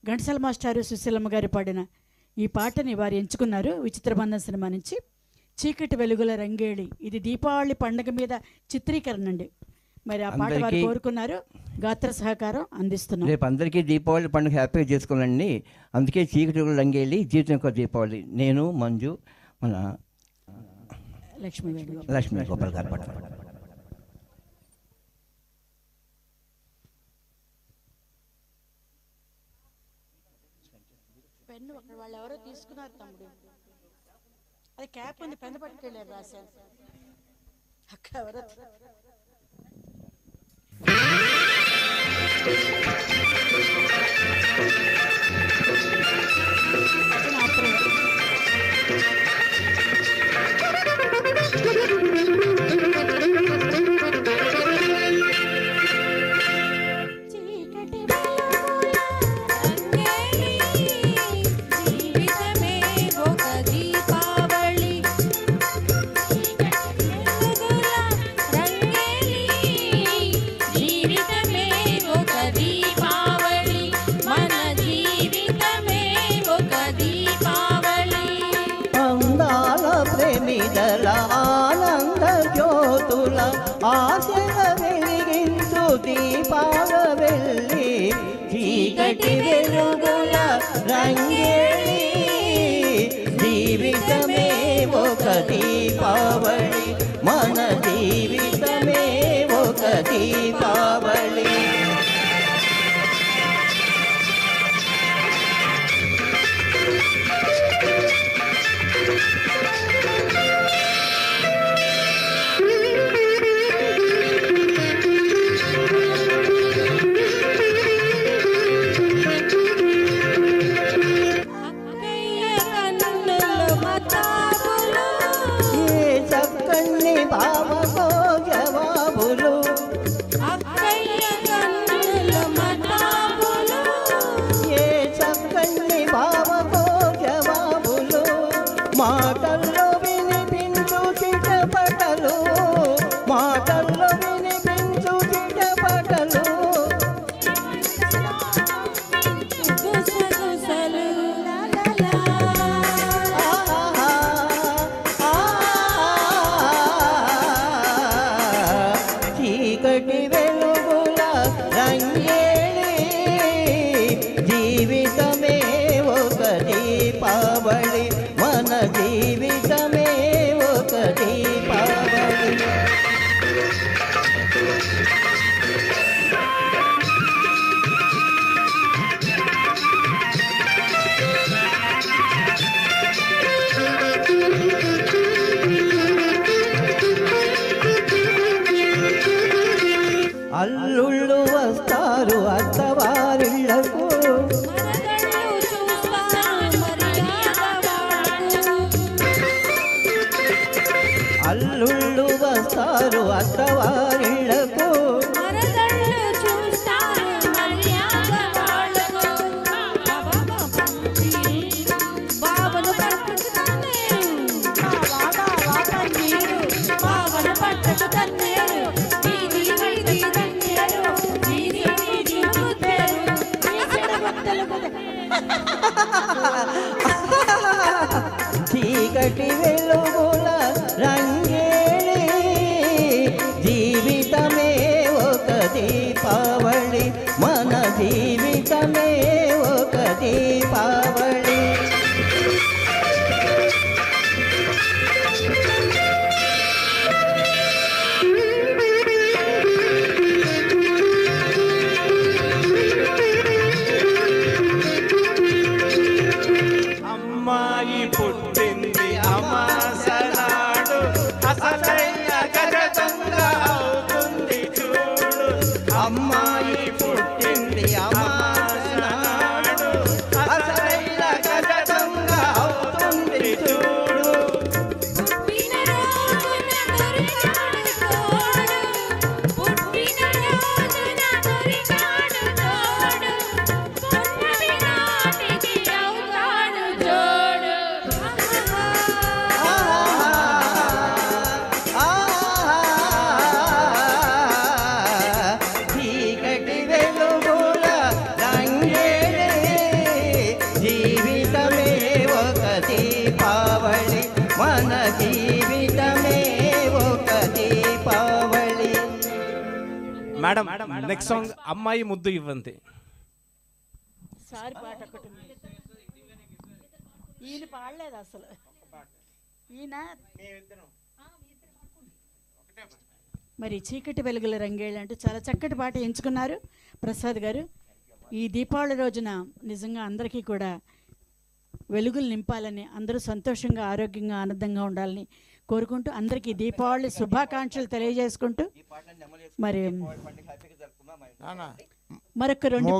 ఘంటసాల మాస్టారు సుశీలమ్మ గారు పాడిన ఈ పాటని వారు ఎంచుకున్నారు విచిత్రబంధం సినిమా నుంచి. చీకటి వెలుగుల రంగేళి, ఇది దీపావళి పండుగ మీద చిత్రీకరణ అండి. మరి ఆ పాట వారు కోరుకున్నారు, గాత్ర సహకారం అందిస్తున్నాం. రేపు అందరికీ దీపావళి పండుగ హ్యాపీగా చేసుకోవాలండి. అందుకే చీకటి వెలుగుల రంగేళి జీవితం యొక్క దీపావళి. నేను మంజు, మన లక్ష్మీ గోపాల్ గారు పాట. పెన్ను అక్కడ వాళ్ళు ఎవరో తీసుకున్నారు తమ్ముడు, అది క్యాప్ ఉంది, పెన్ను పట్టుకెళ్ళారు, రాశాను అక్కడ ఎవరో. ఆనంద జ్యోతుల ఆశల వెలిగించు దీపావళి, చీకటి వెలుగుల రంగేళి, జీవితమే ఒక దీపావళి, మన జీవితమే ఒక దీపావళి. బావకో జవాబులు, ఏ చక్కని బావకో జవాబులు, మాటల్లో వినిపించు చిటపటలు, మాటల్లో వినిపించు చిటపటలు, చీకటి వెలుగుల రంగేళి, జీవితమే ఒక దీపావళి, మన జీవితమే ఒక దీపావళి. అల్లుళ్ళు వస్తారు అత్తవారిళ్లకు, అల్లుళ్ళు వస్తారు అత్తవారిళ్లకు, చీకటి వెలుగుల రంగేళి, జీవితమే ఒక దీపావళి, మన జీవితమే ఒక దీపావళి. అమ్మాయి పుట్టింది అమాసనాడు, అసలైన గజదొంగ అవుతుంది చూడు. అమ్మాయి పుట్టింది అమాసనాడు, అసలైన గజదొంగ మేడం నెక్స్ట్ సాంగ్ అమ్మాయి ముద్దు ఇవ్వంతి. సారి పాట ఒకటి ఉంది. ఈయన పాడలేదు అసలు. ఈయన మరి చీకటి వెలుగుల రంగేళ్ళు అంటూ చాలా చక్కటి పాట ఎంచుకున్నారు ప్రసాద్ గారు. ఈ దీపావళి రోజున నిజంగా అందరికీ కూడా వెలుగులు నింపాలని, అందరూ సంతోషంగా ఆరోగ్యంగా ఆనందంగా ఉండాలని కోరుకుంటూ అందరికీ దీపావళి శుభాకాంక్షలు తెలియజేసుకుంటూ మరి మరొక 2